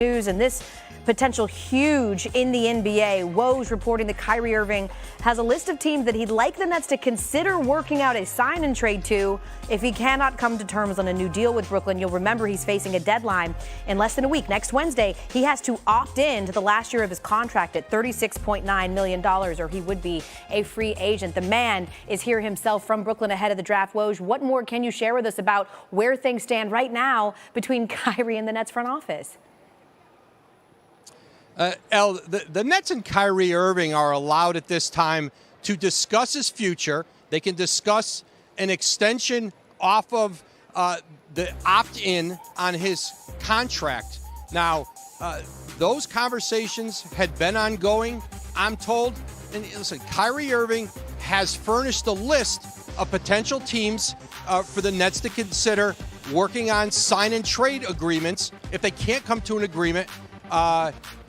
News and this potential huge in the NBA. Woj reporting that Kyrie Irving has a list of teams that he'd like the Nets to consider working out a sign and trade to if he cannot come to terms on a new deal with Brooklyn. You'll remember he's facing a deadline in less than a week. Next Wednesday, he has to opt in to the last year of his contract at $36.9 million, or he would be a free agent. The man is here himself from Brooklyn ahead of the draft. Woj, what more can you share with us about where things stand right now between Kyrie and the Nets front office? The Nets and Kyrie Irving are allowed at this time to discuss his future. They can discuss an extension off of the opt-in on his contract. Now, those conversations had been ongoing, I'm told. And listen, Kyrie Irving has furnished a list of potential teams for the Nets to consider working on sign and trade agreements if they can't come to an agreement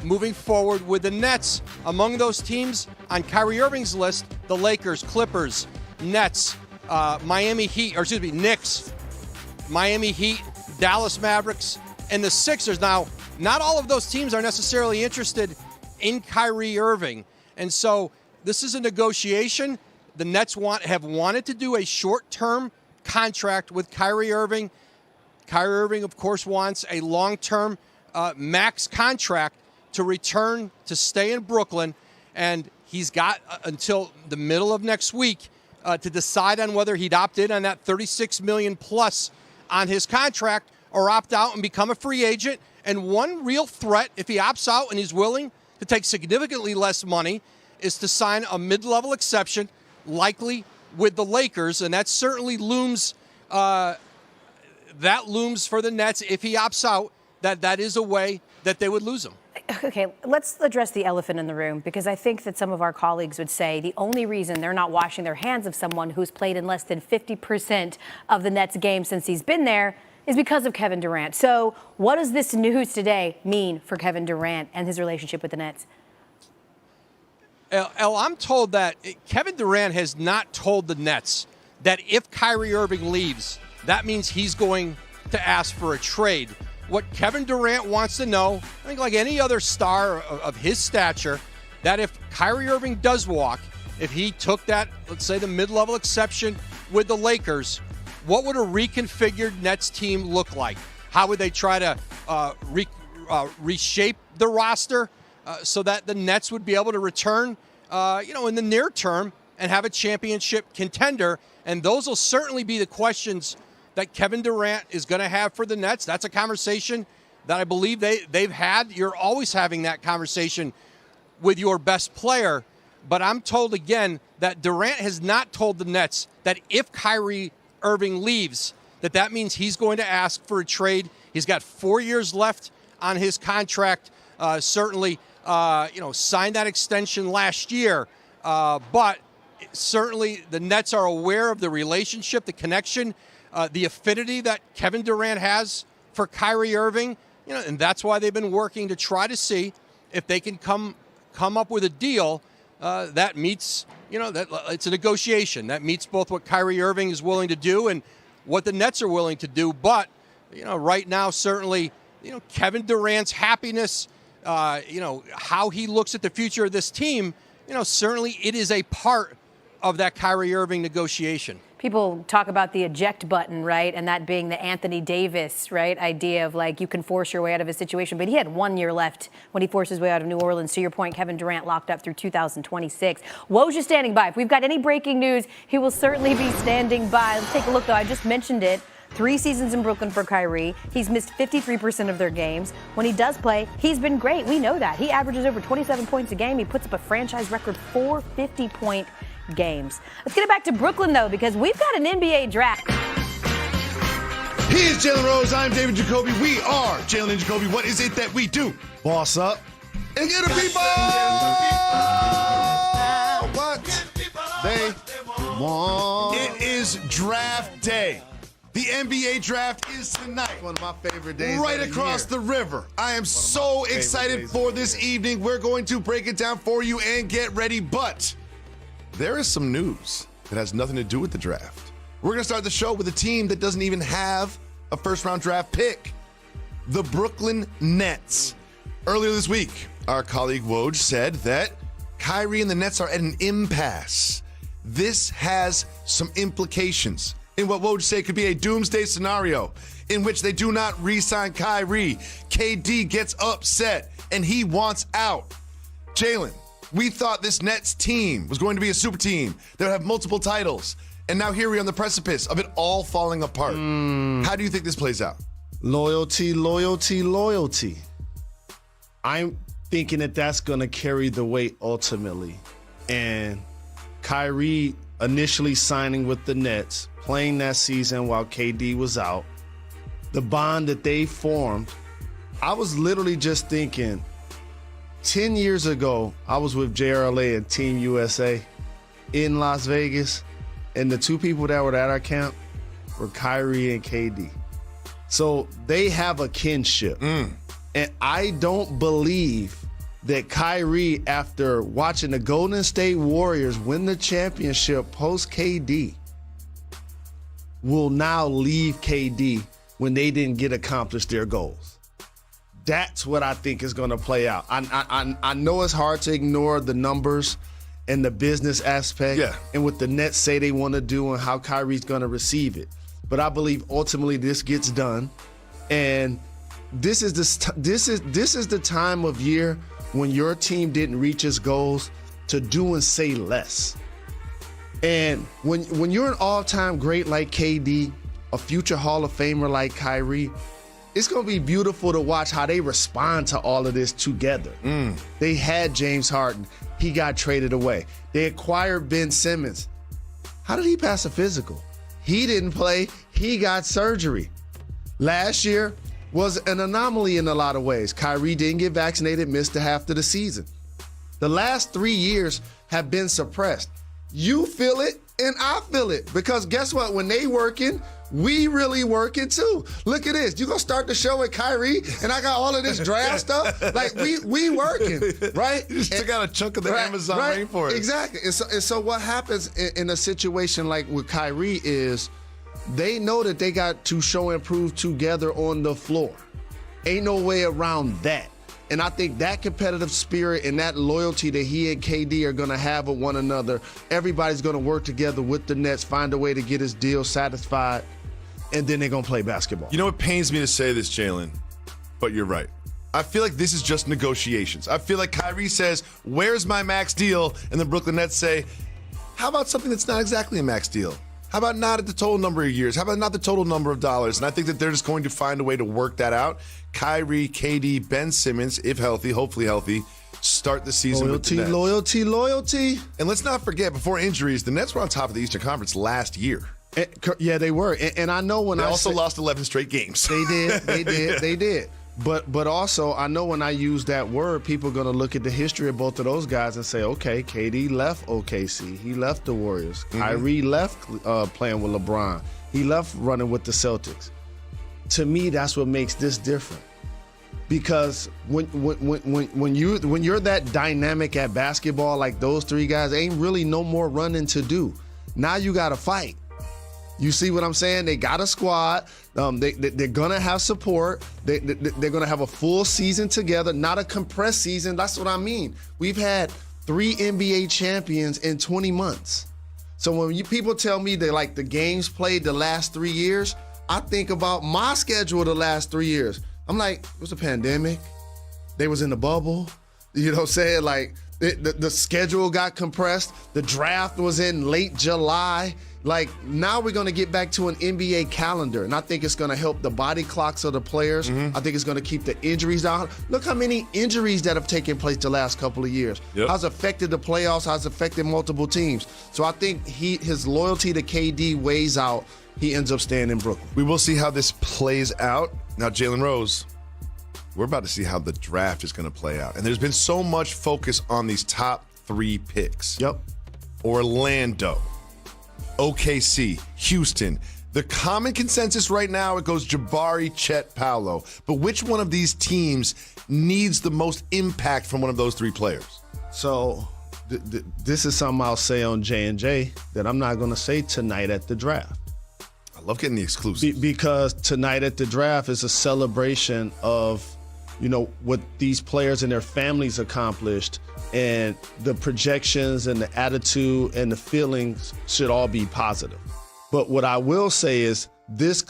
moving forward with the Nets. Among those teams on Kyrie Irving's list, the Lakers, Clippers, Nets, Knicks, Miami Heat, Dallas Mavericks, and the Sixers. Now, not all of those teams are necessarily interested in Kyrie Irving. And so this is a negotiation. The Nets have wanted to do a short-term contract with Kyrie Irving. Kyrie Irving, of course, wants a long-term max contract to return to stay in Brooklyn, and he's got until the middle of next week to decide on whether he'd opt in on that $36 million plus on his contract or opt out and become a free agent. And one real threat, if he opts out and he's willing to take significantly less money, is to sign a mid-level exception, likely with the Lakers, and that certainly looms. That looms for the Nets if he opts out. That is a way that they would lose him. Okay, let's address the elephant in the room, because I think that some of our colleagues would say the only reason they're not washing their hands of someone who's played in less than 50% of the Nets games since he's been there is because of Kevin Durant. So what does this news today mean for Kevin Durant and his relationship with the Nets? I'm told that Kevin Durant has not told the Nets that if Kyrie Irving leaves, that means he's going to ask for a trade. What Kevin Durant wants to know, I think like any other star of his stature, that if Kyrie Irving does walk, if he took that, let's say, the mid-level exception with the Lakers, what would a reconfigured Nets team look like? How would they try to reshape the roster so that the Nets would be able to return, in the near term and have a championship contender? And those will certainly be the questions that Kevin Durant is going to have for the Nets. That's a conversation that I believe they've had. You're always having that conversation with your best player. But I'm told again that Durant has not told the Nets that if Kyrie Irving leaves, that means he's going to ask for a trade. He's got 4 years left on his contract. Certainly, signed that extension last year. But certainly the Nets are aware of the relationship, the connection, the affinity that Kevin Durant has for Kyrie Irving, and that's why they've been working to try to see if they can come up with a deal that meets, that it's a negotiation that meets both what Kyrie Irving is willing to do and what the Nets are willing to do. But, right now, certainly, Kevin Durant's happiness, how he looks at the future of this team, certainly it is a part of that Kyrie Irving negotiation. People talk about the eject button, right? And that being the Anthony Davis, right, idea of like you can force your way out of a situation. But he had 1 year left when he forced his way out of New Orleans. To your point, Kevin Durant locked up through 2026. Woj is standing by. If we've got any breaking news, he will certainly be standing by. Let's take a look, though. I just mentioned it. 3 seasons in Brooklyn for Kyrie. He's missed 53% of their games. When he does play, he's been great. We know that. He averages over 27 points a game. He puts up a franchise record 450-point games. Let's get it back to Brooklyn, though, because we've got an NBA draft. He is Jalen Rose. I'm David Jacoby. We are Jalen and Jacoby. What is it that we do? Boss up and get the people what they want. It is draft day. The NBA draft is tonight. One of my favorite days. Right across the river. I am so excited for this evening. We're going to break it down for you and get ready, but there is some news that has nothing to do with the draft. We're going to start the show with a team that doesn't even have a first-round draft pick. the Brooklyn Nets. Earlier this week, our colleague Woj said that Kyrie and the Nets are at an impasse. This has some implications in what Woj said could be a doomsday scenario in which they do not re-sign Kyrie. KD gets upset and he wants out. Jalen, we thought this Nets team was going to be a super team that would have multiple titles. And now here we are on the precipice of it all falling apart. How do you think this plays out? Loyalty, loyalty, loyalty. I'm thinking that that's going to carry the weight ultimately. And Kyrie initially signing with the Nets, playing that season while KD was out, the bond that they formed, I was literally just thinking, 10 years ago, I was with JRLA and Team USA in Las Vegas, and the two people that were at our camp were Kyrie and KD. So they have a kinship. And I don't believe that Kyrie, after watching the Golden State Warriors win the championship post KD, will now leave KD when they didn't get accomplished their goals. That's what I think is going to play out. I know it's hard to ignore the numbers and the business aspect and what the Nets say they want to do and how Kyrie's going to receive it. But I believe ultimately this gets done. And this is the time of year when your team didn't reach its goals to do and say less. And when you're an all-time great like KD, a future Hall of Famer like Kyrie, it's going to be beautiful to watch how they respond to all of this together. They had James Harden. He got traded away. They acquired Ben Simmons. How did he pass a physical? He didn't play. He got surgery. Last year was an anomaly in a lot of ways. Kyrie didn't get vaccinated, missed the half of the season. The last 3 years have been suppressed. You feel it and I feel it, because guess what? When they working, we really working too. Look at this. You gonna start the show with Kyrie and I got all of this draft stuff? Like we working, right? You just took out a chunk of the Amazon rainforest. Exactly. And so what happens in a situation like with Kyrie is they know that they got to show and prove together on the floor. Ain't no way around that. And I think that competitive spirit and that loyalty that he and KD are going to have with one another, everybody's going to work together with the Nets, find a way to get his deal satisfied, and then they're going to play basketball. You know, it pains me to say this, Jalen, but you're right. I feel like this is just negotiations. I feel like Kyrie says, where's my max deal? And the Brooklyn Nets say, how about something that's not exactly a max deal? How about not at the total number of years? How about not the total number of dollars? And I think that they're just going to find a way to work that out. Kyrie, KD, Ben Simmons, if healthy, hopefully healthy, start the season with the Nets. Loyalty. And let's not forget, before injuries, the Nets were on top of the Eastern Conference last year. Yeah, they were. And I know when they also lost 11 straight games. They did. But also, I know when I use that word, people are going to look at the history of both of those guys and say, okay, KD left OKC. He left the Warriors. Kyrie left playing with LeBron. He left running with the Celtics. To me, that's what makes this different. Because when you're that dynamic at basketball like those three guys, ain't really no more running to do. Now you got to fight. You see what I'm saying? They got a squad. They're going to have support. They're going to have a full season together, not a compressed season. That's what I mean. We've had 3 NBA champions in 20 months. So when people tell me they like the games played the last 3 years, I think about my schedule the last 3 years. I'm like, it was a pandemic. They was in the bubble. You know what I'm saying? Like, the schedule got compressed. The draft was in late July. Like, now we're going to get back to an NBA calendar, and I think it's going to help the body clocks of the players. I think it's going to keep the injuries down. Look how many injuries that have taken place the last couple of years. How's it affected the playoffs? How's it affected multiple teams? So I think his loyalty to KD weighs out. He ends up staying in Brooklyn. We will see how this plays out. Now, Jalen Rose, we're about to see how the draft is going to play out. And there's been so much focus on these top 3 picks. Orlando, OKC, Houston. The common consensus right now, it goes Jabari, Chet, Paolo. But which one of these teams needs the most impact from one of those 3 players? So this is something I'll say on J&J that I'm not going to say tonight at the draft. I love getting the exclusive. Because tonight at the draft is a celebration of, what these players and their families accomplished, and the projections and the attitude and the feelings should all be positive. But what I will say is this